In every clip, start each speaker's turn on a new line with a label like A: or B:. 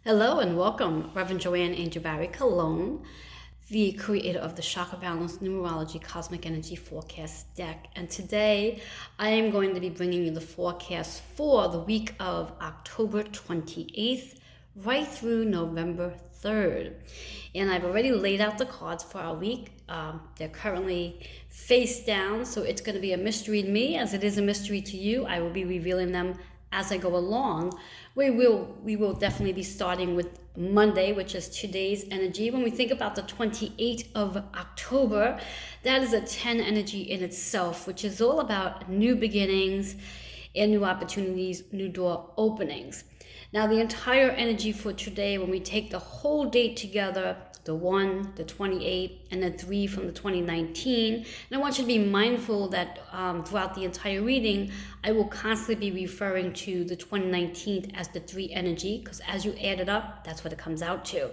A: Hello and welcome, Reverend Joanne Angel Barry Cologne, the creator of the Chakra Balance Numerology Cosmic Energy Forecast deck. And today I am going to be bringing you the forecast for the week of October 28th right through November 3rd. And I've already laid out the cards for our week. They're currently face down, so it's going to be a mystery to me as it is a mystery to you. I will be revealing them as I go along. We will definitely be starting with Monday, which is today's energy. When we think about the 28th of October, that is a 10 energy in itself, which is all about new beginnings and new opportunities, new door openings. Now, the entire energy for today, when we take the whole date together, the 1, the 28, and the 3 from the 2019. And I want you to be mindful that throughout the entire reading, I will constantly be referring to the 2019 as the 3 energy, because as you add it up, that's what it comes out to.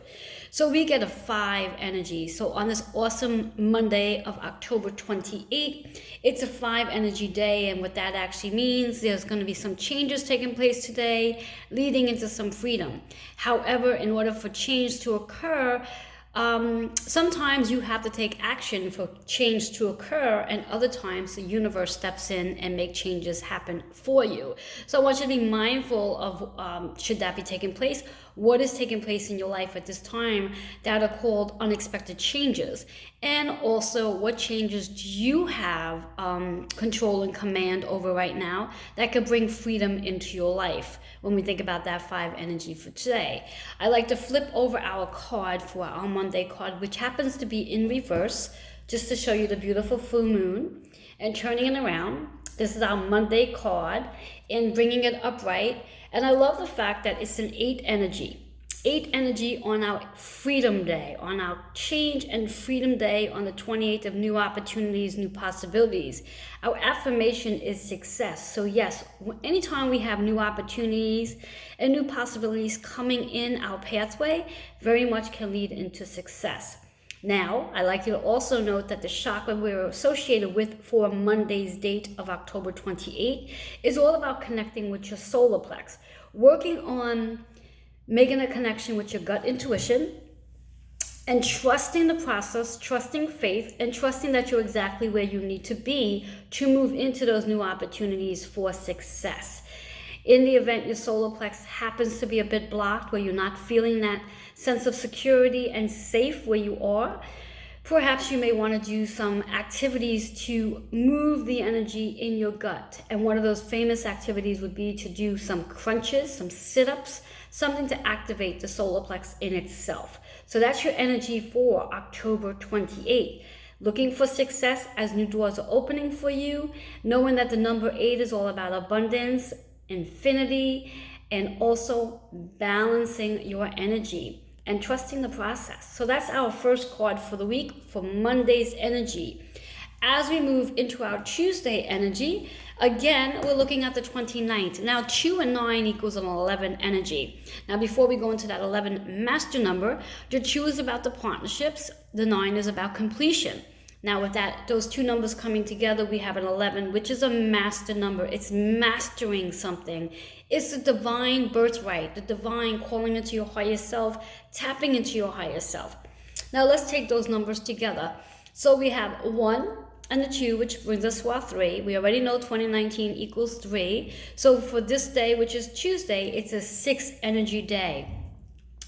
A: So we get a 5 energy. So on this awesome Monday of October 28, it's a 5 energy day. And what that actually means, there's going to be some changes taking place today, leading into some freedom. However, in order for change to occur, sometimes you have to take action for change to occur, and other times the universe steps in and make changes happen for you. So I want you to be mindful of should that be taking place, what is taking place in your life at this time that are called unexpected changes, and also what changes do you have control and command over right now that could bring freedom into your life. When we think about that 5 energy for today, I like to flip over our card for our Monday card, which happens to be in reverse, just to show you the beautiful full moon, and turning it around. This is our Monday card and bringing it upright. And I love the fact that it's an 8 energy. 8 energy on our freedom day, on our change and freedom day, on the 28th of new opportunities, new possibilities. Our affirmation is success. So yes, anytime we have new opportunities and new possibilities coming in our pathway, very much can lead into success. Now, I'd like you to also note that the chakra we're associated with for Monday's date of October 28 is all about connecting with your solar plex, working on making a connection with your gut intuition, and trusting the process, trusting faith, and trusting that you're exactly where you need to be to move into those new opportunities for success. In the event your solar plex happens to be a bit blocked, where you're not feeling that sense of security and safe where you are, perhaps you may want to do some activities to move the energy in your gut. And one of those famous activities would be to do some crunches, some sit-ups, something to activate the solar plex in itself. So that's your energy for October 28th. Looking for success as new doors are opening for you, knowing that the number 8 is all about abundance, infinity, and also balancing your energy and trusting the process. So that's our first card for the week for Monday's energy. As we move into our Tuesday energy, again, we're looking at the 29th. Now, 2 and 9 equals an 11 energy. Now, before we go into that 11 master number, the 2 is about the partnerships, the 9 is about completion. Now, with that, those two numbers coming together, we have an 11, which is a master number. It's mastering something. It's the divine birthright, the divine calling into your higher self, tapping into your higher self. Now, let's take those numbers together. So we have 1 and the 2, which brings us to our 3. We already know 2019 equals 3. So for this day, which is Tuesday, it's a 6 energy day.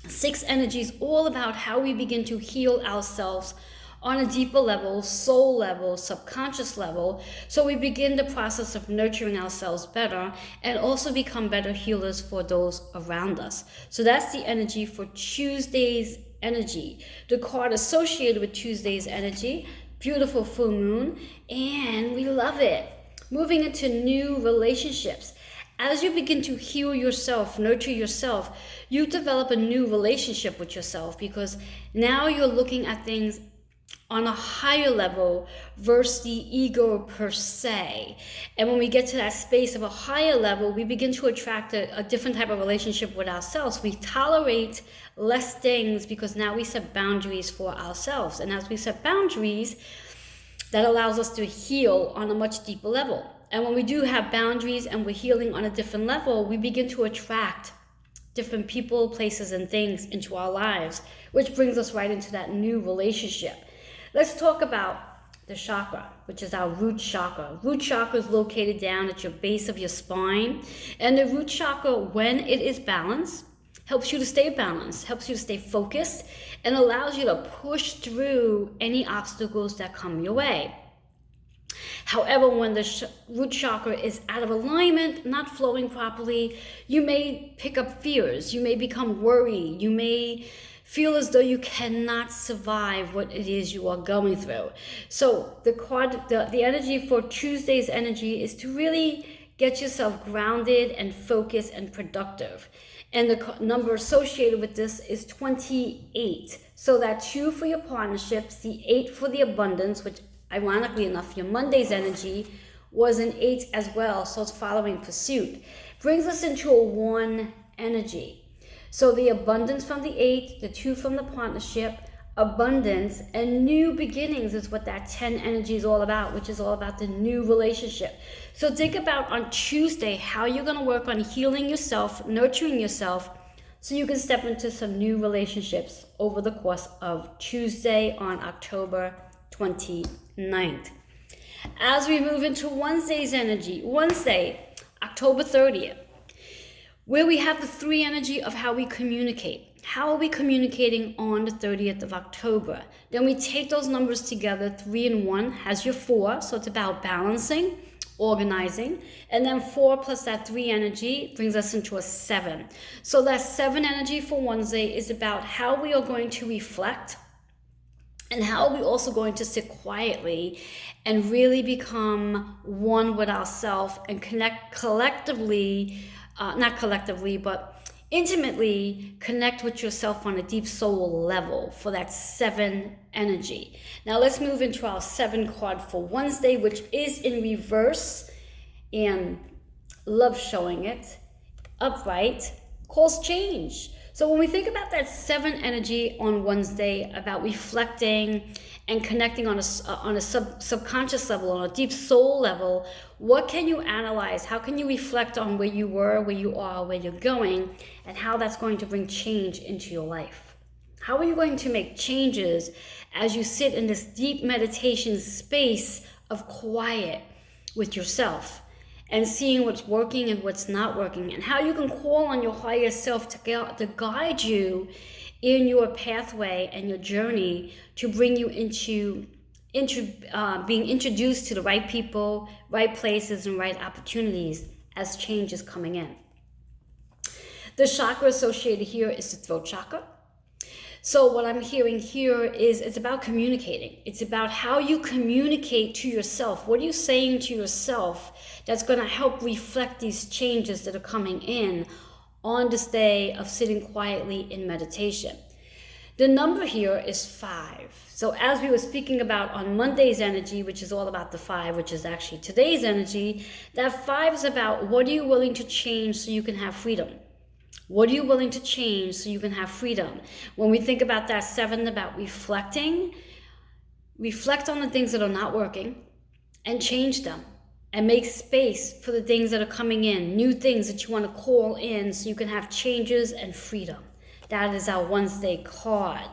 A: 6 energy is all about how we begin to heal ourselves on a deeper level, soul level, subconscious level, so we begin the process of nurturing ourselves better and also become better healers for those around us. So that's the energy for Tuesday's energy. The card associated with Tuesday's energy, beautiful full moon, and we love it. Moving into new relationships. As you begin to heal yourself, nurture yourself, you develop a new relationship with yourself, because now you're looking at things on a higher level versus the ego per se. And when we get to that space of a higher level, we begin to attract a different type of relationship with ourselves. We tolerate less things because now we set boundaries for ourselves. And as we set boundaries, that allows us to heal on a much deeper level. And when we do have boundaries and we're healing on a different level, we begin to attract different people, places, and things into our lives, which brings us right into that new relationship. Let's talk about the chakra, which is our root chakra. Root chakra is located down at your base of your spine. And the root chakra, when it is balanced, helps you to stay balanced, helps you to stay focused, and allows you to push through any obstacles that come your way. However, when the root chakra is out of alignment, not flowing properly, you may pick up fears, you may become worried, you may feel as though you cannot survive what it is you are going through. So the energy for Tuesday's energy is to really get yourself grounded and focused and productive. And the number associated with this is 28. So that 2 for your partnerships, the 8 for the abundance, which ironically enough, your Monday's energy was an 8 as well, so it's following pursuit. Brings us into a 1 energy. So the abundance from the 8, the 2 from the partnership, abundance, and new beginnings is what that 10 energy is all about, which is all about the new relationship. So think about on Tuesday how you're going to work on healing yourself, nurturing yourself, so you can step into some new relationships over the course of Tuesday on October 29th. As we move into Wednesday's energy, Wednesday, October 30th, where we have the 3 energy of how we communicate. How are we communicating on the 30th of October? Then we take those numbers together. 3 and 1 has your 4, so it's about balancing, organizing, and then 4 plus that 3 energy brings us into a 7. So that 7 energy for Wednesday is about how we are going to reflect and how are we also going to sit quietly and really become one with ourselves and connect collectively, not collectively, but intimately connect with yourself on a deep soul level for that 7 energy. Now let's move into our 7 card for Wednesday, which is in reverse, and love showing it. Upright calls change. So when we think about that 7 energy on Wednesday, about reflecting and connecting on a subconscious level, on a deep soul level, what can you analyze? How can you reflect on where you were, where you are, where you're going, and how that's going to bring change into your life? How are you going to make changes as you sit in this deep meditation space of quiet with yourself and seeing what's working and what's not working, and how you can call on your higher self to guide you in your pathway and your journey to bring you into being introduced to the right people, right places, and right opportunities as change is coming in. The chakra associated here is the throat chakra. So what I'm hearing here is it's about communicating. It's about how you communicate to yourself. What are you saying to yourself that's going to help reflect these changes that are coming in on this day of sitting quietly in meditation? The number here is 5. So as we were speaking about on Monday's energy, which is all about the 5, which is actually today's energy, that 5 is about what are you willing to change so you can have freedom? What are you willing to change so you can have freedom? When we think about that 7, about reflecting, reflect on the things that are not working and change them and make space for the things that are coming in, new things that you want to call in so you can have changes and freedom. That is our Wednesday card.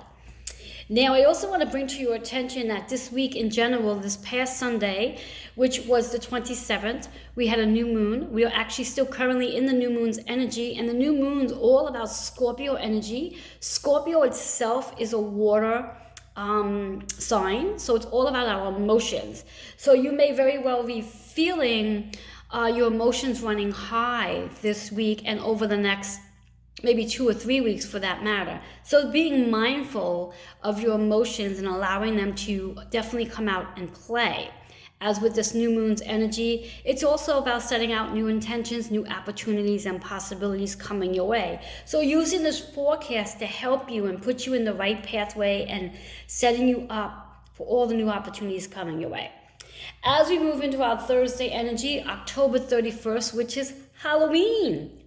A: Now, I also want to bring to your attention that this week in general, this past Sunday, which was the 27th, we had a new moon. We are actually still currently in the new moon's energy, and the new moon's all about Scorpio energy. Scorpio itself is a water sign, so it's all about our emotions. So you may very well be feeling your emotions running high this week and over the next maybe 2 or 3 weeks for that matter. So being mindful of your emotions and allowing them to definitely come out and play. As with this new moon's energy, it's also about setting out new intentions, new opportunities, and possibilities coming your way. So using this forecast to help you and put you in the right pathway and setting you up for all the new opportunities coming your way. As we move into our Thursday energy, October 31st, which is Halloween,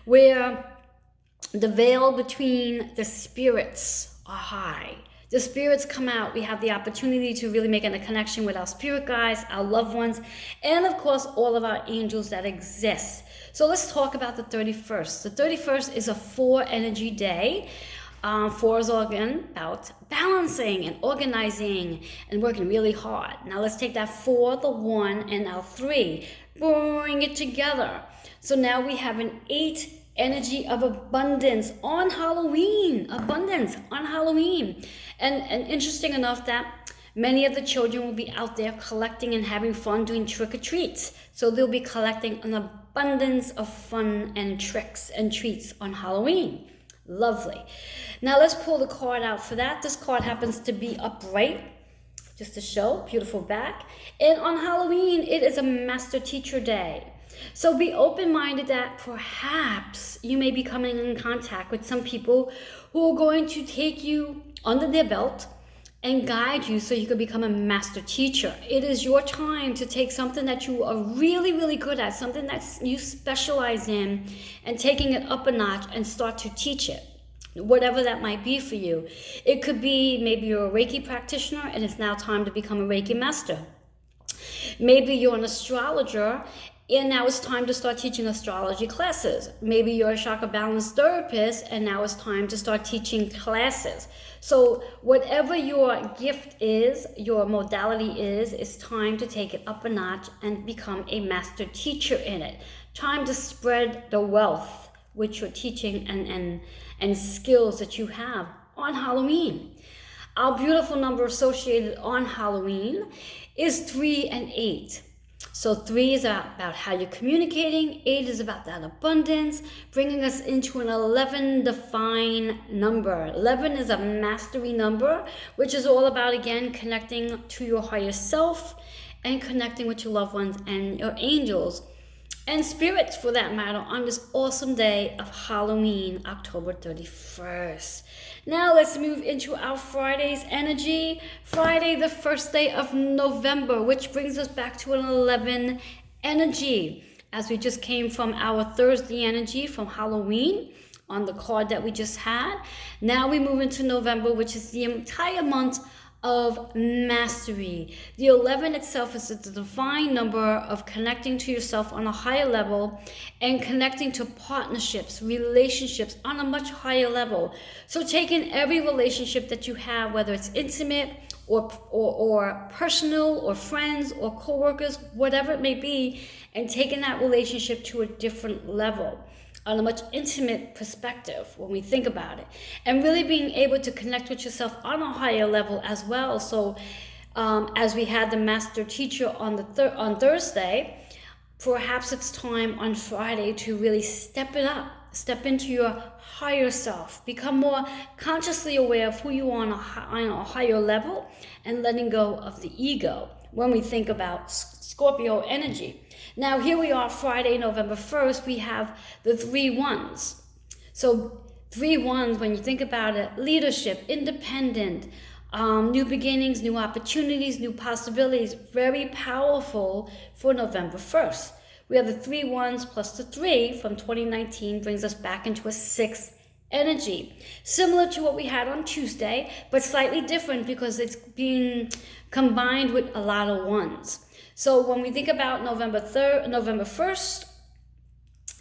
A: where the veil between the spirits are high. The spirits come out. We have the opportunity to really make a connection with our spirit guides, our loved ones, and of course, all of our angels that exist. So let's talk about the 31st. The 31st is a 4 energy day. 4 is again about balancing and organizing and working really hard. Now let's take that 4, the 1, and now 3. Bring it together. So now we have an 8 energy of abundance on Halloween. Abundance on Halloween. And interesting enough that many of the children will be out there collecting and having fun doing trick-or-treats. So they'll be collecting an abundance of fun and tricks and treats on Halloween. Lovely. Now let's pull the card out for that. This card happens to be upright, just to show, beautiful back. And on Halloween, it is a Master Teacher Day. So be open-minded that perhaps you may be coming in contact with some people who are going to take you under their belt and guide you so you can become a master teacher. It is your time to take something that you are really, really good at, something that you specialize in, and taking it up a notch and start to teach it, whatever that might be for you. It could be maybe you're a Reiki practitioner and it's now time to become a Reiki master. Maybe you're an astrologer and now it's time to start teaching astrology classes. Maybe you're a chakra balance therapist and now it's time to start teaching classes. So whatever your gift is, your modality is, it's time to take it up a notch and become a master teacher in it. Time to spread the wealth which you're teaching and skills that you have on Halloween. Our beautiful number associated on Halloween is 3 and 8. So 3 is about how you're communicating, 8 is about that abundance, bringing us into an 11 divine number. 11 is a mastery number, which is all about, again, connecting to your higher self and connecting with your loved ones and your angels and spirits, for that matter, on this awesome day of Halloween, October 31st. Now let's move into our Friday's energy. Friday, the first day of November, which brings us back to an 11 energy, as we just came from our Thursday energy from Halloween on the card that we just had. Now we move into November, which is the entire month of mastery. The 11 itself is the divine number of connecting to yourself on a higher level and connecting to partnerships, relationships on a much higher level. So taking every relationship that you have, whether it's intimate or personal or friends or coworkers, whatever it may be, and taking that relationship to a different level, on a much intimate perspective when we think about it, and really being able to connect with yourself on a higher level as well. So as we had the master teacher on Thursday, perhaps it's time on Friday to really step it up, step into your higher self, become more consciously aware of who you are on a higher level, and letting go of the ego when we think about Scorpio energy. Now here we are, Friday, November 1st, we have the 3 1s. So 3 1s, when you think about it, leadership, independent, new beginnings, new opportunities, new possibilities, very powerful for November 1st. We have the 3 1s plus the 3 from 2019 brings us back into a 6 energy. Similar to what we had on Tuesday, but slightly different because it's being combined with a lot of 1s. So when we think about November 1st,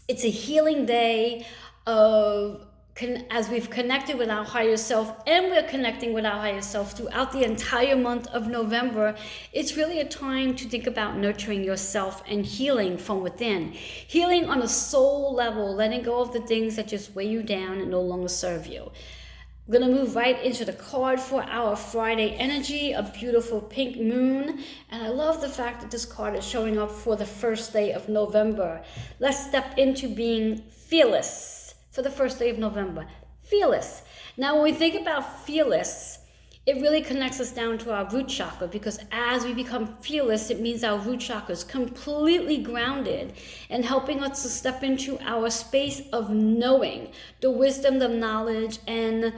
A: it's a healing day as we've connected with our higher self, and we're connecting with our higher self throughout the entire month of November. It's really a time to think about nurturing yourself and healing from within. Healing on a soul level, letting go of the things that just weigh you down and no longer serve you. We're going to move right into the card for our Friday energy, a beautiful pink moon. And I love the fact that this card is showing up for the first day of November. Let's step into being fearless for the first day of November. Fearless. Now, when we think about fearless, it really connects us down to our root chakra, because as we become fearless, it means our root chakra is completely grounded and helping us to step into our space of knowing, the wisdom, the knowledge, and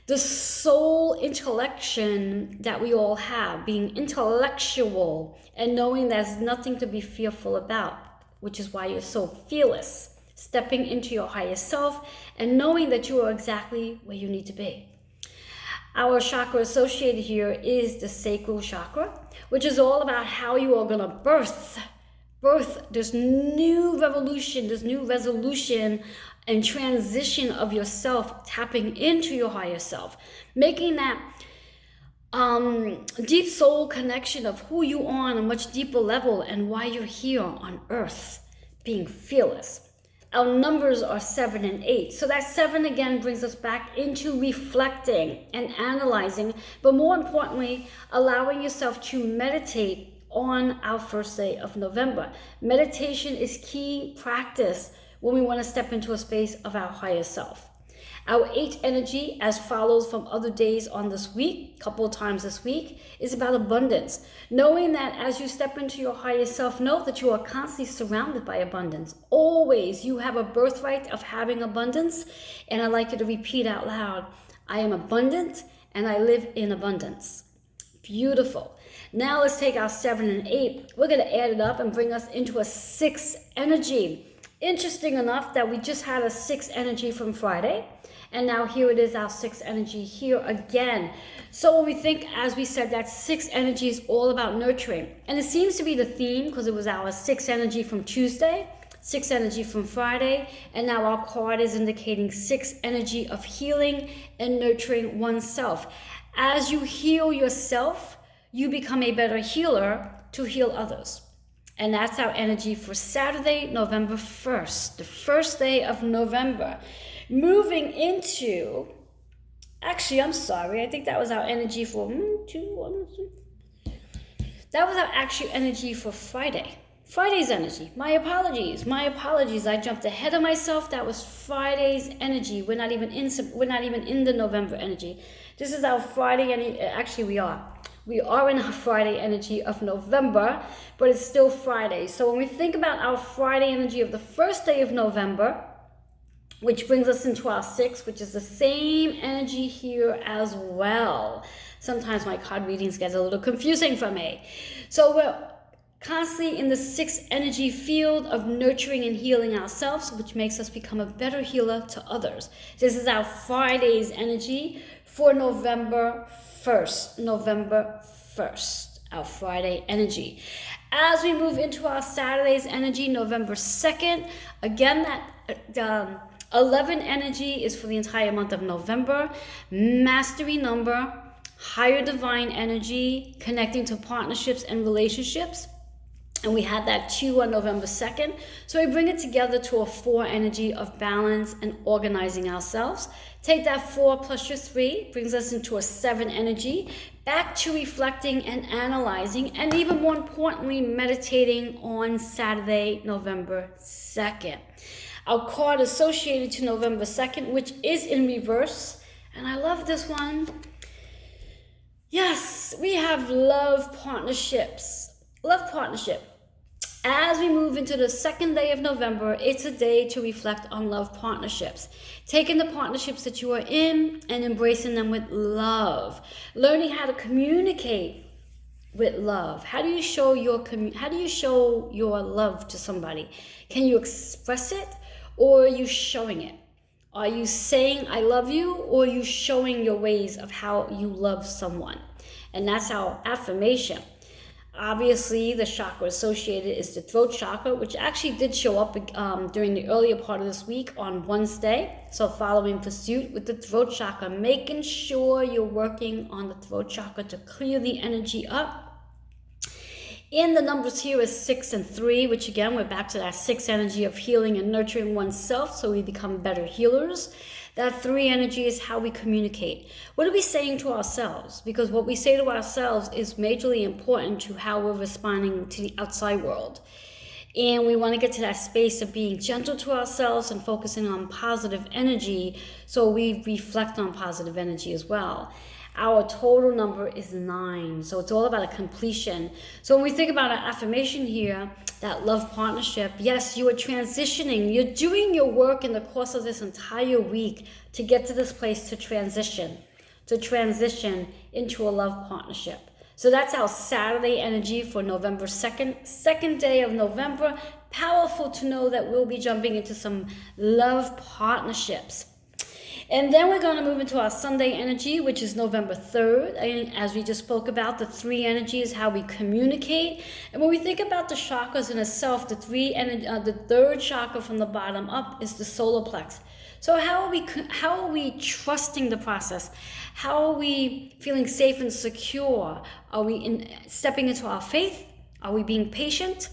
A: the soul intellection that we all have, being intellectual and knowing there's nothing to be fearful about, which is why you're so fearless, stepping into your higher self and knowing that you are exactly where you need to be. Our chakra associated here is the sacral chakra, which is all about how you are going to birth birth, this new revolution, this new resolution and transition of yourself, tapping into your higher self, making that deep soul connection of who you are on a much deeper level and why you're here on earth, being fearless. Our numbers are 7 and 8. So that 7 again brings us back into reflecting and analyzing, but more importantly, allowing yourself to meditate on our first day of November. Meditation is key practice when we want to step into a space of our higher self. Our 8 energy, as follows from other days on this week, couple of times this week, is about abundance. Knowing that as you step into your higher self, know that you are constantly surrounded by abundance. Always, you have a birthright of having abundance. And I'd like you to repeat out loud, I am abundant and I live in abundance. Beautiful. Now let's take our 7 and 8. We're going to add it up and bring us into a 6 energy. Interesting enough that we just had a 6 energy from Friday. And now here it is, our 6 energy here again. So when we think, as we said, that 6 energy is all about nurturing. And it seems to be the theme because it was our 6 energy from Tuesday, 6 energy from Friday, and now our card is indicating 6 energy of healing and nurturing oneself. As you heal yourself, you become a better healer to heal others. And that's our energy for Saturday, November 1st, the first day of November. Moving into, actually, I'm sorry, I think that was our energy for, that was our actual energy for Friday. Friday's energy. My apologies. I jumped ahead of myself. That was Friday's energy. We're not even in the November energy. This is our Friday energy. Actually, we are. We are in our Friday energy of November, but it's still Friday. So when we think about our Friday energy of the first day of November, which brings us into our 6, which is the same energy here as well. Sometimes my card readings get a little confusing for me. So we're constantly in the 6 energy field of nurturing and healing ourselves, which makes us become a better healer to others. This is our Friday's energy for November 1st. November 1st, our Friday energy. As we move into our Saturday's energy, November 2nd, again, that 11 energy is for the entire month of November. Mastery number, higher divine energy, connecting to partnerships and relationships. And we had that 2 on November 2nd. So we bring it together to a 4 energy of balance and organizing ourselves. Take that 4 plus your 3, brings us into a 7 energy, back to reflecting and analyzing, and even more importantly, meditating on Saturday, November 2nd. Our card associated to November 2nd, which is in reverse, and I love this one. Yes, we have love partnerships. Love partnership. As we move into the second day of November, it's a day to reflect on love partnerships. Taking the partnerships that you are in and embracing them with love. Learning how to communicate with love. How do you show your love to somebody? Can you express it, or are you showing it? Are you saying I love you, or are you showing your ways of how you love someone? And that's our affirmation. Obviously, the chakra associated is the throat chakra, which actually did show up during the earlier part of this week on Wednesday. So following pursuit with the throat chakra, making sure you're working on the throat chakra to clear the energy up. In the numbers here is 6 and 3, which again, we're back to that 6 energy of healing and nurturing oneself so we become better healers. That 3 energy is how we communicate. What are we saying to ourselves? Because what we say to ourselves is majorly important to how we're responding to the outside world. And we want to get to that space of being gentle to ourselves and focusing on positive energy so we reflect on positive energy as well. Our total number is 9, so it's all about a completion. So when we think about our affirmation here, that love partnership, yes, you are transitioning. You're doing your work in the course of this entire week to get to this place to transition into a love partnership. So that's our Saturday energy for November 2nd, second day of November. Powerful to know that we'll be jumping into some love partnerships. And then we're going to move into our Sunday energy, which is November 3rd. And as we just spoke about, the 3 energy is how we communicate. And when we think about the chakras in itself, the 3rd chakra from the bottom up is the solar plex. So how are we trusting the process? How are we feeling safe and secure? Are we stepping into our faith? Are we being patient?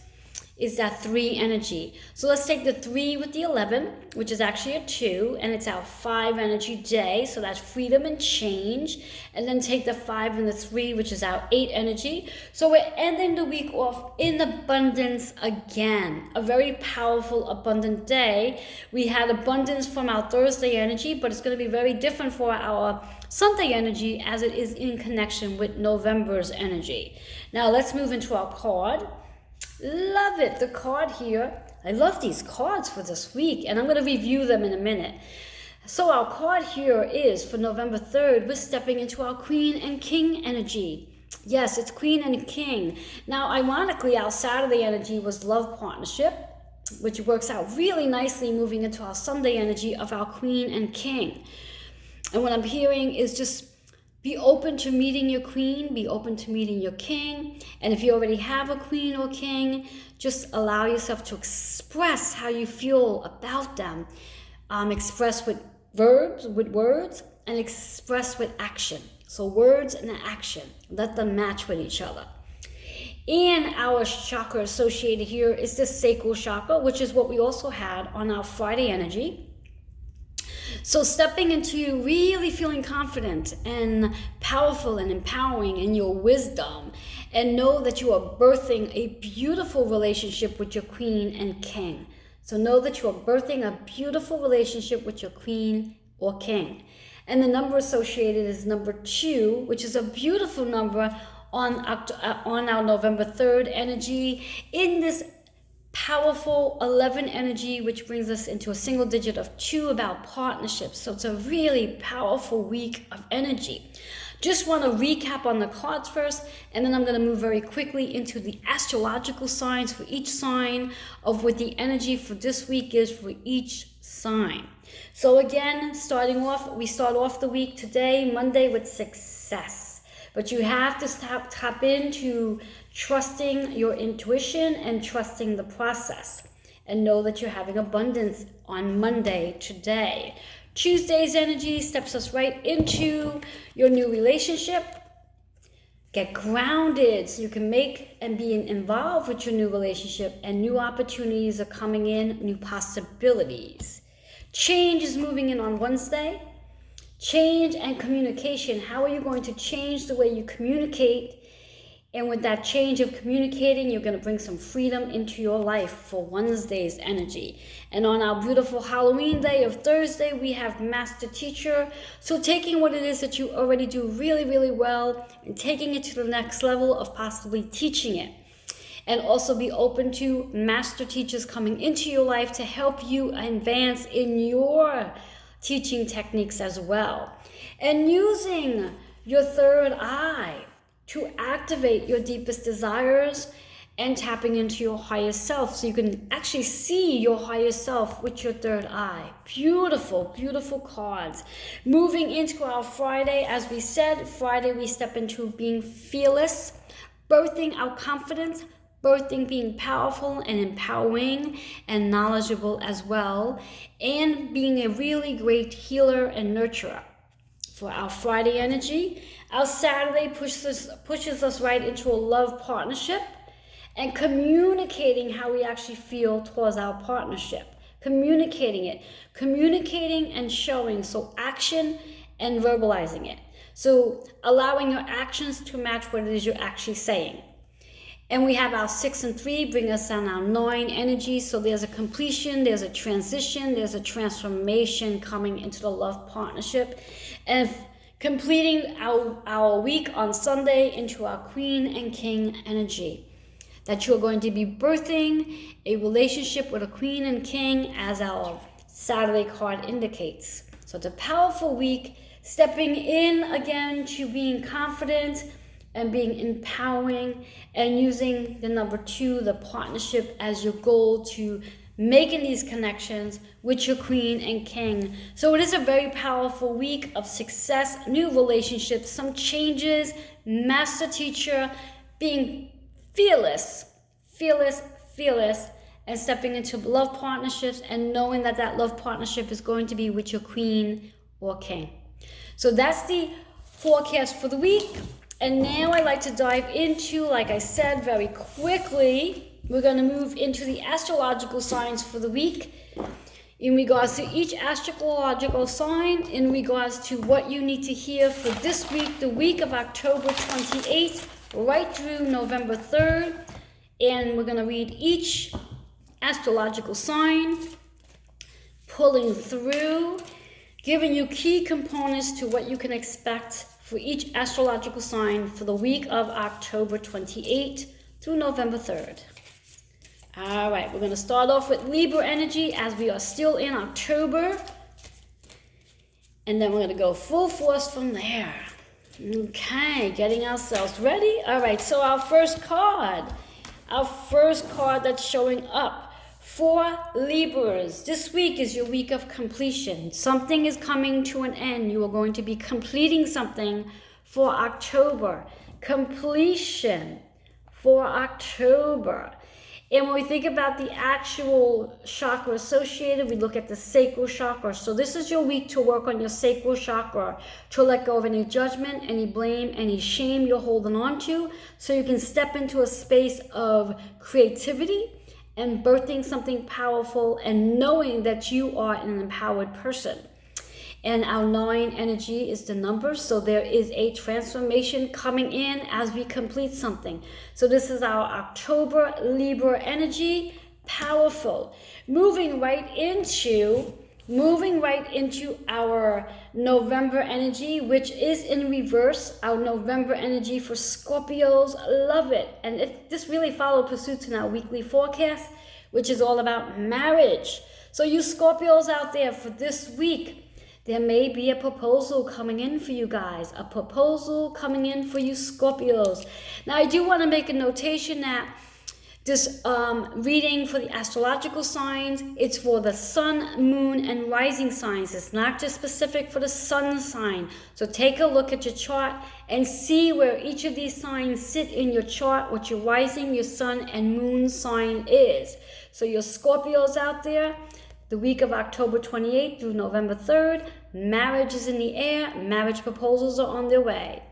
A: Is that 3 energy. So let's take the 3 with the 11, which is actually a 2, and it's our 5 energy day, so that's freedom and change. And then take the 5 and the 3, which is our 8 energy. So we're ending the week off in abundance again. A very powerful, abundant day. We had abundance from our Thursday energy, but it's going to be very different for our Sunday energy as it is in connection with November's energy. Now let's move into our card. Love it, the card here. I love these cards for this week, and I'm going to review them in a minute. So our card here is for November 3rd, we're stepping into our Queen and King energy. Yes, it's Queen and King. Now, ironically, our Saturday energy was love partnership, which works out really nicely moving into our Sunday energy of our Queen and King. And what I'm hearing is just be open to meeting your queen, be open to meeting your king. And if you already have a queen or king, just allow yourself to express how you feel about them. Express with verbs, with words, and express with action. So words and action, let them match with each other. And our chakra associated here is the sacral chakra, which is what we also had on our Friday energy. So stepping into really feeling confident and powerful and empowering in your wisdom, and know that you are birthing a beautiful relationship with your queen and king. So know that you are birthing a beautiful relationship with your queen or king. And the number associated is number 2, which is a beautiful number on our November 3rd energy in this powerful 11 energy, which brings us into a single digit of 2 about partnerships. So it's a really powerful week of energy. Just want to recap on the cards first, and then I'm going to move very quickly into the astrological signs for each sign of what the energy for this week is for each sign. So again, we start off the week today, Monday, with success. But you have to tap into trusting your intuition and trusting the process. And know that you're having abundance on Monday today. Tuesday's energy steps us right into your new relationship. Get grounded so you can make and be involved with your new relationship, and new opportunities are coming in, new possibilities. Change is moving in on Wednesday. Change and communication. How are you going to change the way you communicate? And with that change of communicating, you're going to bring some freedom into your life for Wednesday's energy. And on our beautiful Halloween day of Thursday, we have Master Teacher. So taking what it is that you already do really, really well and taking it to the next level of possibly teaching it. And also be open to Master Teachers coming into your life to help you advance in your teaching techniques as well. And using your third eye to activate your deepest desires and tapping into your higher self, so you can actually see your higher self with your third eye. Beautiful, beautiful cards. Moving into our Friday, as we said, Friday we step into being fearless, birthing our confidence, birthing being powerful and empowering and knowledgeable as well, and being a really great healer and nurturer. For our Friday energy, our Saturday pushes us right into a love partnership and communicating how we actually feel towards our partnership. Communicating and showing, so action and verbalizing it. So allowing your actions to match what it is you're actually saying. And we have our 6 and 3 bring us on our 9 energy. So there's a completion, there's a transition, there's a transformation coming into the love partnership. And completing our week on Sunday into our Queen and King energy. That you're going to be birthing a relationship with a Queen and King, as our Saturday card indicates. So it's a powerful week, stepping in again to being confident and being empowering, and using the number 2, the partnership, as your goal to making these connections with your queen and king. So it is a very powerful week of success, new relationships, some changes, master teacher, being fearless, and stepping into love partnerships and knowing that that love partnership is going to be with your queen or king. So that's the forecast for the week. And now I'd like to dive into, like I said, very quickly, we're going to move into the astrological signs for the week in regards to each astrological sign, in regards to what you need to hear for this week, the week of October 28th, right through November 3rd. And we're going to read each astrological sign, pulling through, giving you key components to what you can expect for each astrological sign for the week of October 28th through November 3rd. All right, we're going to start off with Libra energy as we are still in October. And then we're going to go full force from there. Okay, getting ourselves ready. All right, so our first card that's showing up for Libras. This week is your week of completion. Something is coming to an end. You are going to be completing something for October. Completion for October. And when we think about the actual chakra associated, we look at the sacral chakra. So this is your week to work on your sacral chakra, to let go of any judgment, any blame, any shame you're holding on to, so you can step into a space of creativity and birthing something powerful and knowing that you are an empowered person. And our 9 energy is the number, so there is a transformation coming in as we complete something. So this is our October Libra energy, powerful. Moving right into our November energy, which is in reverse, our November energy for Scorpios. Love it. And this really followed pursuit in our weekly forecast, which is all about marriage. So you Scorpios out there, for this week, there may be a proposal coming in for you guys, a proposal coming in for you Scorpios. Now, I do want to make a notation that this reading for the astrological signs, it's for the sun, moon, and rising signs. It's not just specific for the sun sign. So take a look at your chart and see where each of these signs sit in your chart, what your rising, your sun, and moon sign is. So your Scorpios out there, the week of October 28th through November 3rd, marriage is in the air, marriage proposals are on their way.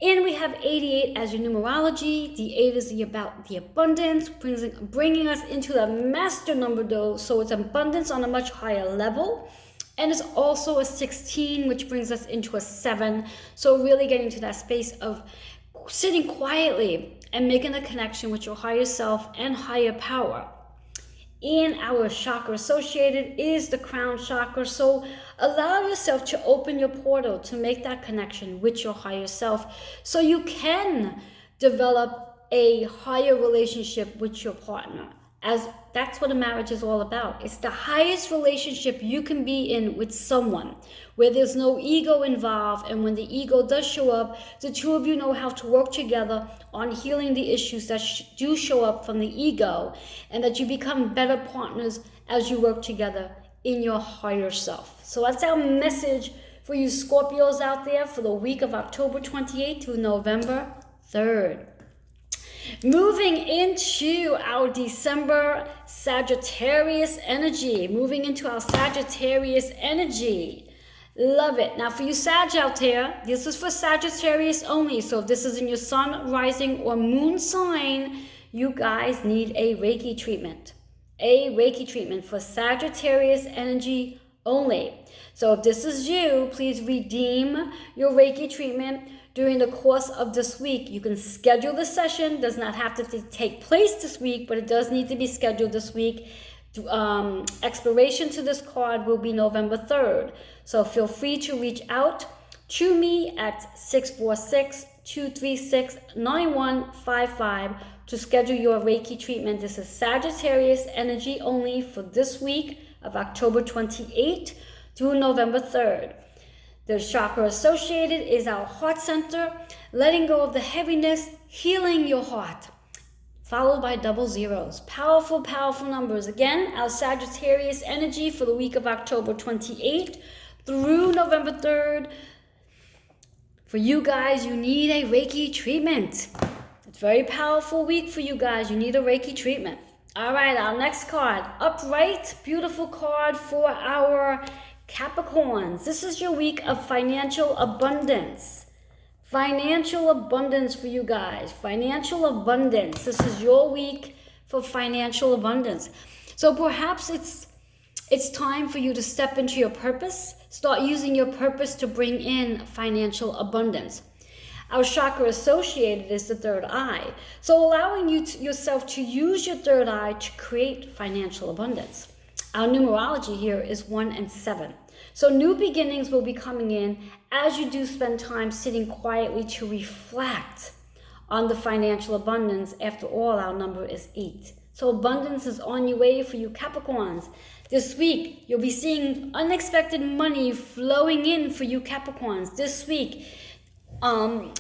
A: And we have 88 as your numerology. The 8 is about the abundance, bringing us into the master number though, so it's abundance on a much higher level. And it's also a 16, which brings us into a 7. So really getting to that space of sitting quietly and making a connection with your higher self and higher power. And our chakra associated is the crown chakra. So allow yourself to open your portal to make that connection with your higher self so you can develop a higher relationship with your partner, as that's what a marriage is all about. It's the highest relationship you can be in with someone where there's no ego involved, and when the ego does show up, the two of you know how to work together on healing the issues that do show up from the ego, and that you become better partners as you work together in your higher self. So that's our message for you Scorpios out there for the week of October 28th through November 3rd. Moving into our December Sagittarius energy. Love it. Now for you Sag out there, this is for Sagittarius only. So if this is in your sun, rising, or moon sign, you guys need a Reiki treatment. A Reiki treatment for Sagittarius energy only. So if this is you, please redeem your Reiki treatment during the course of this week. You can schedule the session. Does not have to take place this week, but it does need to be scheduled this week. Expiration to this card will be November 3rd. So feel free to reach out to me at 646-236-9155 to schedule your Reiki treatment. This is Sagittarius energy only for this week of October 28th through November 3rd. The chakra associated is our heart center, letting go of the heaviness, healing your heart. followed by double zeros. Powerful, powerful numbers. Again, our Sagittarius energy for the week of October 28th through November 3rd. For you guys, you need a Reiki treatment. It's a very powerful week for you guys. You need a Reiki treatment. All right, our next card, upright, beautiful card for our Capricorns. This is your week of financial abundance. Financial abundance for you guys. Financial abundance. This is your week for financial abundance. So perhaps it's time for you to step into your purpose. Start using your purpose to bring in financial abundance. Our chakra associated is the third eye. So allowing yourself to use your third eye to create financial abundance. Our numerology here is 1 and 7. So new beginnings will be coming in as you do spend time sitting quietly to reflect on the financial abundance. After all, our number is 8. So abundance is on your way for you Capricorns. This week, you'll be seeing unexpected money flowing in for you Capricorns. This week,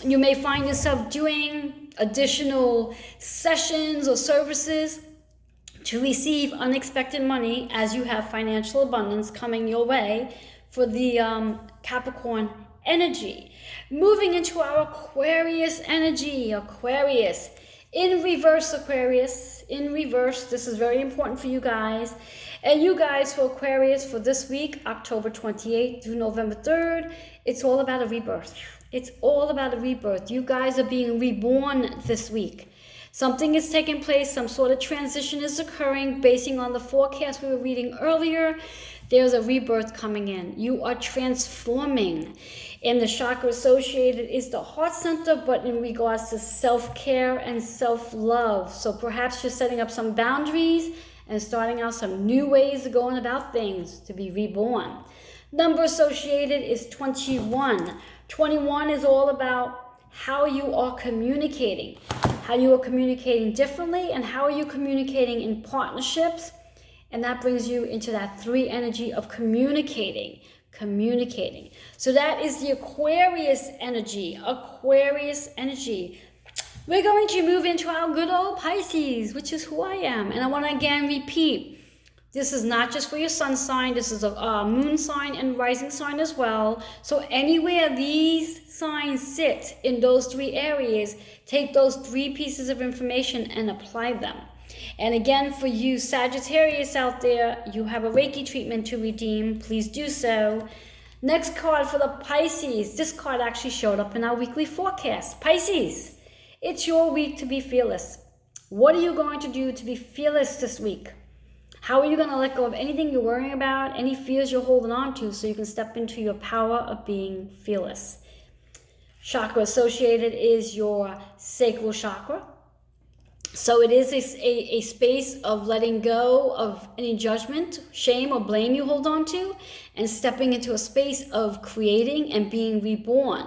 A: you may find yourself doing additional sessions or services to receive unexpected money as you have financial abundance coming your way for the Capricorn energy. Moving into our Aquarius energy. Aquarius. In reverse, Aquarius. In reverse. This is very important for you guys. And you guys for Aquarius for this week, October 28th through November 3rd, it's all about a rebirth. It's all about a rebirth. You guys are being reborn this week. Something is taking place. Some sort of transition is occurring. Basing on the forecast we were reading earlier, there's a rebirth coming in. You are transforming. And the chakra associated is the heart center, but in regards to self-care and self-love. So perhaps you're setting up some boundaries and starting out some new ways of going about things to be reborn. Number associated is 21. 21 is all about how you are communicating. How you are communicating differently and how are you communicating in partnerships. And that brings you into that 3 energy of communicating. So that is the Aquarius energy. Aquarius energy. We're going to move into our good old Pisces, which is who I am. And I want to again repeat, this is not just for your sun sign. This is a moon sign and rising sign as well. So anywhere these signs sit in those 3 areas, take those 3 pieces of information and apply them. And again, for you Sagittarius out there, you have a Reiki treatment to redeem. Please do so. Next card for the Pisces. This card actually showed up in our weekly forecast. Pisces. It's your week to be fearless. What are you going to do to be fearless this week? How are you going to let go of anything you're worrying about, any fears you're holding on to, so you can step into your power of being fearless? Chakra associated is your sacral chakra. So it is a space of letting go of any judgment, shame, or blame you hold on to, and stepping into a space of creating and being reborn.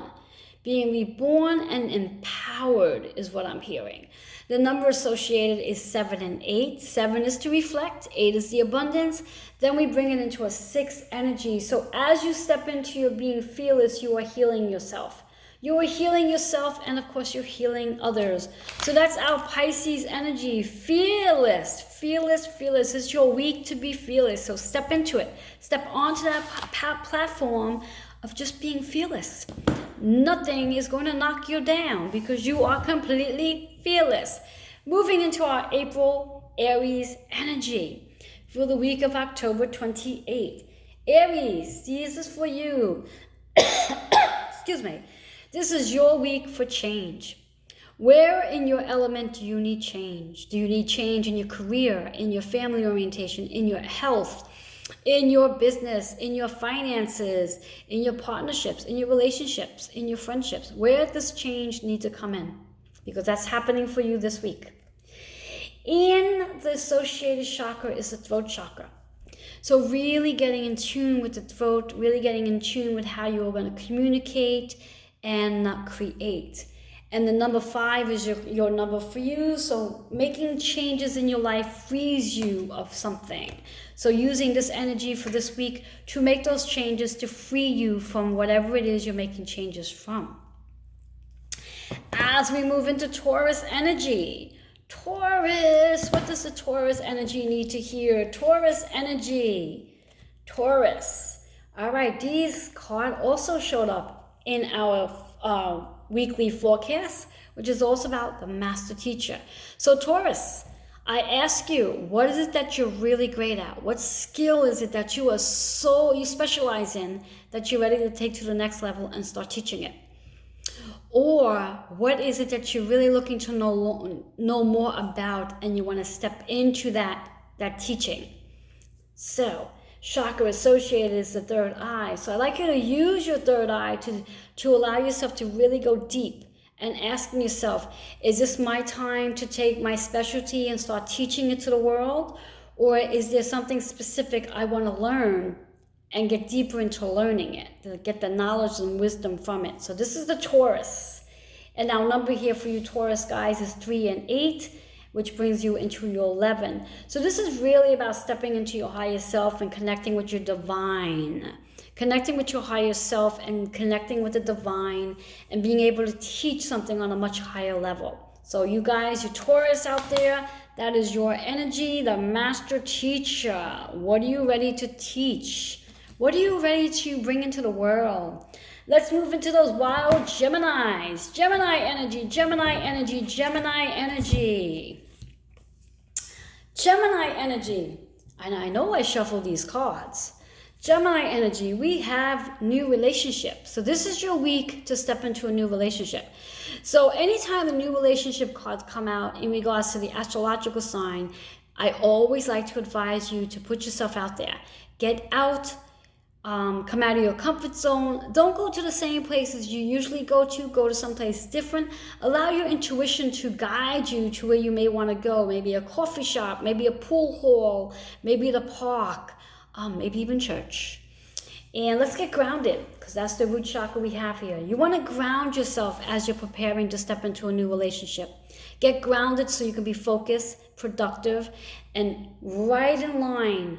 A: Being reborn and empowered is what I'm hearing. The number associated is 7 and 8. 7 is to reflect. 8 is the abundance. Then we bring it into a 6 energy. So as you step into your being fearless, you are healing yourself. You are healing yourself, and of course you're healing others. So that's our Pisces energy. Fearless, fearless, fearless. It's your week to be fearless. So step into it. Step onto that platform of just being fearless. Nothing is going to knock you down because you are completely fearless. Moving into our April Aries energy for the week of October 28th. Aries, this is for you. Excuse me. This is your week for change. Where in your element do you need change? Do you need change in your career, in your family orientation, in your health, in your business, in your finances, in your partnerships, in your relationships, in your friendships? Where does change need to come in? Because that's happening for you this week. In the associated chakra is the throat chakra. So really getting in tune with the throat, really getting in tune with how you're going to communicate and create. And the number 5 is your number for you. So making changes in your life frees you of something. So using this energy for this week to make those changes to free you from whatever it is you're making changes from. As we move into Taurus energy. Taurus, what does the Taurus energy need to hear? Taurus energy, Taurus. All right, these cards also showed up in our weekly forecast, which is also about the master teacher. So Taurus, I ask you, what is it that you're really great at? What skill is it that you specialize in, that you're ready to take to the next level and start teaching it? Or what is it that you're really looking to know more about, and you want to step into that teaching? So chakra associated is the third eye. So I'd like you to use your third eye to allow yourself to really go deep and asking yourself, is this my time to take my specialty and start teaching it to the world? Or is there something specific I want to learn and get deeper into learning it, to get the knowledge and wisdom from it? So this is the Taurus. And our number here for you Taurus guys is 3 and 8, which brings you into your 11. So this is really about stepping into your higher self and connecting with your divine. Connecting with your higher self and connecting with the divine and being able to teach something on a much higher level. So you guys, you Taurus out there, that is your energy, the master teacher. What are you ready to teach? What are you ready to bring into the world? Let's move into those wild Geminis. Gemini energy, Gemini energy, Gemini energy. Gemini energy. And I know I shuffled these cards. Gemini energy, we have new relationships. So this is your week to step into a new relationship. So anytime the new relationship cards come out in regards to the astrological sign, I always like to advise you to put yourself out there. Get out, come out of your comfort zone. Don't go to the same places you usually go to someplace different. Allow your intuition to guide you to where you may want to go. Maybe a coffee shop, maybe a pool hall, maybe the park. Maybe even church. And let's get grounded, because that's the root chakra we have here. You want to ground yourself as you're preparing to step into a new relationship. Get grounded so you can be focused, productive, and right in line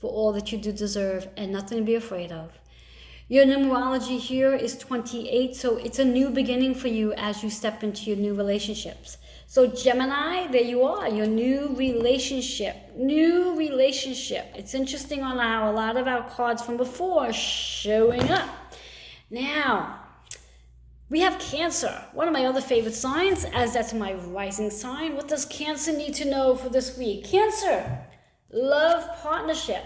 A: for all that you do deserve, and nothing to be afraid of. Your numerology here is 28, so it's a new beginning for you as you step into your new relationships. So Gemini, there you are, your new relationship. New relationship. It's interesting on how a lot of our cards from before are showing up. Now, we have Cancer, one of my other favorite signs, as that's my rising sign. What does Cancer need to know for this week? Cancer, love partnership.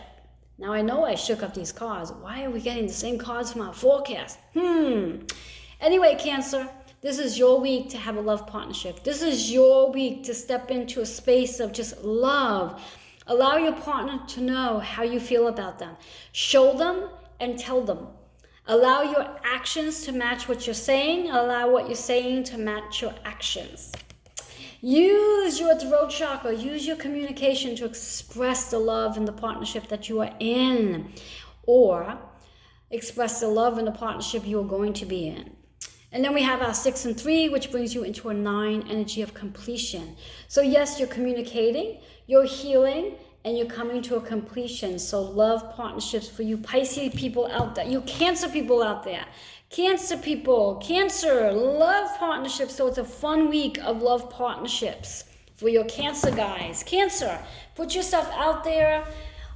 A: Now I know I shook up these cards. Why are we getting the same cards from our forecast? Anyway, Cancer, this is your week to have a love partnership. This is your week to step into a space of just love. Allow your partner to know how you feel about them. Show them and tell them. Allow your actions to match what you're saying. Allow what you're saying to match your actions. Use your throat chakra. Use your communication to express the love in the partnership that you are in, or express the love in the partnership you are going to be in. And then we have our 6 and 3, which brings you into a 9 energy of completion. So yes, you're communicating, you're healing, and you're coming to a completion. So love partnerships for you Pisces people out there, you Cancer people out there. Cancer people, Cancer, love partnerships. So it's a fun week of love partnerships for your Cancer guys. Cancer, put yourself out there.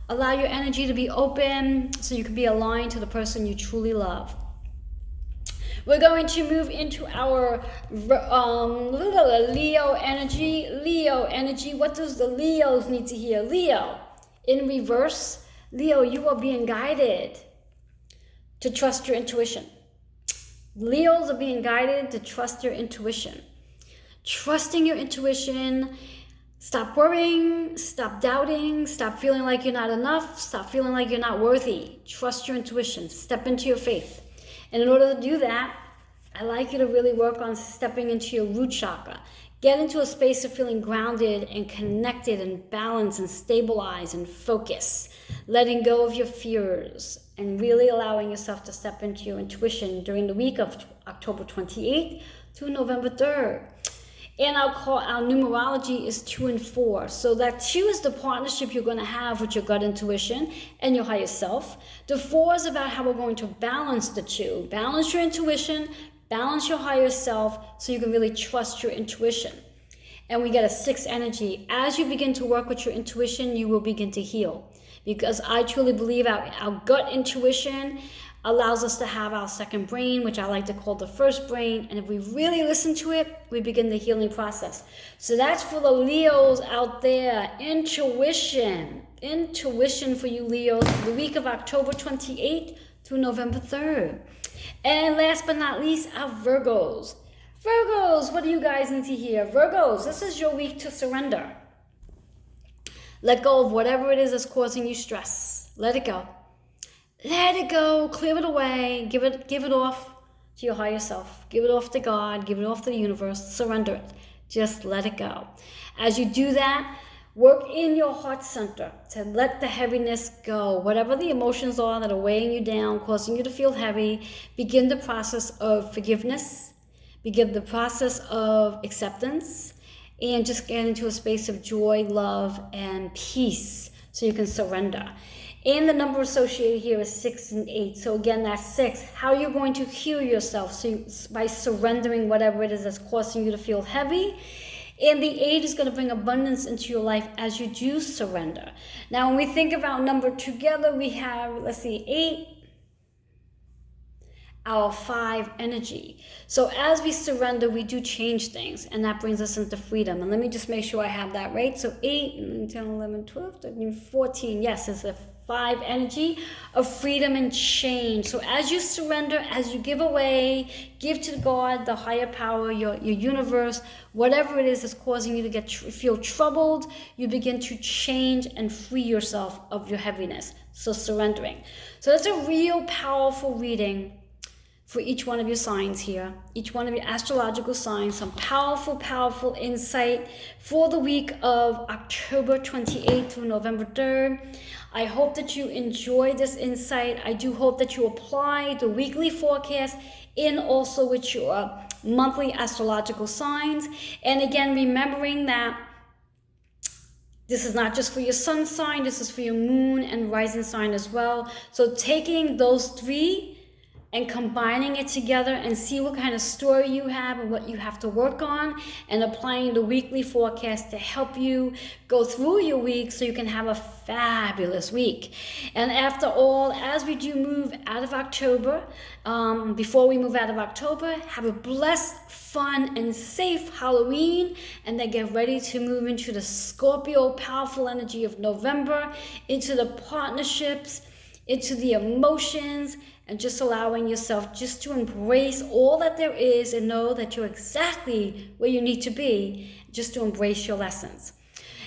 A: Allow your energy to be open so you can be aligned to the person you truly love. We're going to move into our Leo energy. Leo energy. What does the Leos need to hear? Leo, in reverse. Leo, you are being guided to trust your intuition. Leos are being guided to trust your intuition. Trusting your intuition. Stop worrying. Stop doubting. Stop feeling like you're not enough. Stop feeling like you're not worthy. Trust your intuition. Step into your faith. And in order to do that, I like you to really work on stepping into your root chakra. Get into a space of feeling grounded and connected and balanced and stabilized and focused. Letting go of your fears and really allowing yourself to step into your intuition during the week of October 28th through November 3rd. And our numerology is 2 and 4. So that 2 is the partnership you're going to have with your gut intuition and your higher self. The 4 is about how we're going to balance the 2. Balance your intuition, balance your higher self, so you can really trust your intuition. And we get a 6 energy. As you begin to work with your intuition, you will begin to heal. Because I truly believe our gut intuition allows us to have our second brain, which I like to call the first brain. And if we really listen to it, we begin the healing process. So that's for the Leos out there. Intuition. Intuition for you Leos for the week of October 28th through November 3rd. And last but not least, our Virgos. Virgos, what do you guys need to hear? Virgos, this is your week to surrender. Let go of whatever it is that's causing you stress. Let it go. Let it go. Clear it away. Give it off to your higher self. Give it off to God. Give it off to the universe. Surrender it. Just let it go. As you do that, work in your heart center to let the heaviness go. Whatever the emotions are that are weighing you down, causing you to feel heavy, begin the process of forgiveness. Begin the process of acceptance. And just get into a space of joy, love, and peace so you can surrender. And the number associated here is 6 and 8. So again, that's 6. How are you going to heal yourself? So by surrendering whatever it is that's causing you to feel heavy. And the 8 is going to bring abundance into your life as you do surrender. Now, when we think about number together, we have, let's see, 8. Our 5 energy. So as we surrender, we do change things, and that brings us into freedom. And let me just make sure I have that right. So 8, 10, 11, 12, 13, 14. Yes, it's a 5 energy of freedom and change. So as you surrender, as you give away, give to God, the higher power, your universe, whatever it is that's causing you to feel troubled, you begin to change and free yourself of your heaviness. So surrendering. So that's a real powerful reading for each one of your signs here, each one of your astrological signs, some powerful, powerful insight for the week of October 28th through November 3rd. I hope that you enjoy this insight. I do hope that you apply the weekly forecast in also with your monthly astrological signs. And again, remembering that this is not just for your sun sign, this is for your moon and rising sign as well. So taking those 3 and combining it together and see what kind of story you have and what you have to work on, and applying the weekly forecast to help you go through your week so you can have a fabulous week. And after all, as we do move out of October, before we move out of October, have a blessed, fun, and safe Halloween, and then get ready to move into the Scorpio powerful energy of November, into the partnerships, into the emotions, and just allowing yourself just to embrace all that there is and know that you're exactly where you need to be, just to embrace your lessons.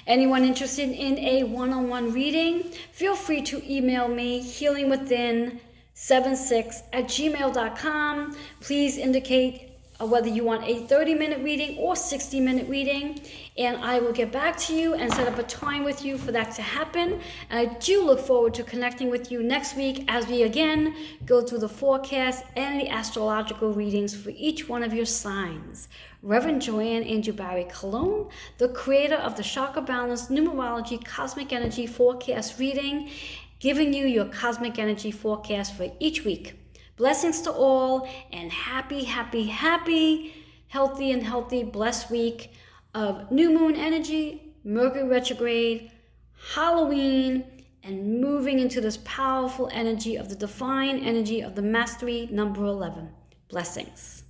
A: Anyone interested in a one-on-one reading, feel free to email me, healingwithin76@gmail.com. Please indicate whether you want a 30-minute reading or 60-minute reading, and I will get back to you and set up a time with you for that to happen. And I do look forward to connecting with you next week as we again go through the forecast and the astrological readings for each one of your signs. Reverend Joanne Angel Barry Cologne, the creator of the Chakra Balance Numerology Cosmic Energy Forecast reading, giving you your cosmic energy forecast for each week. Blessings to all, and happy, healthy, blessed week of new moon energy, Mercury retrograde, Halloween, and moving into this powerful energy of the divine energy of the mastery number 11. Blessings.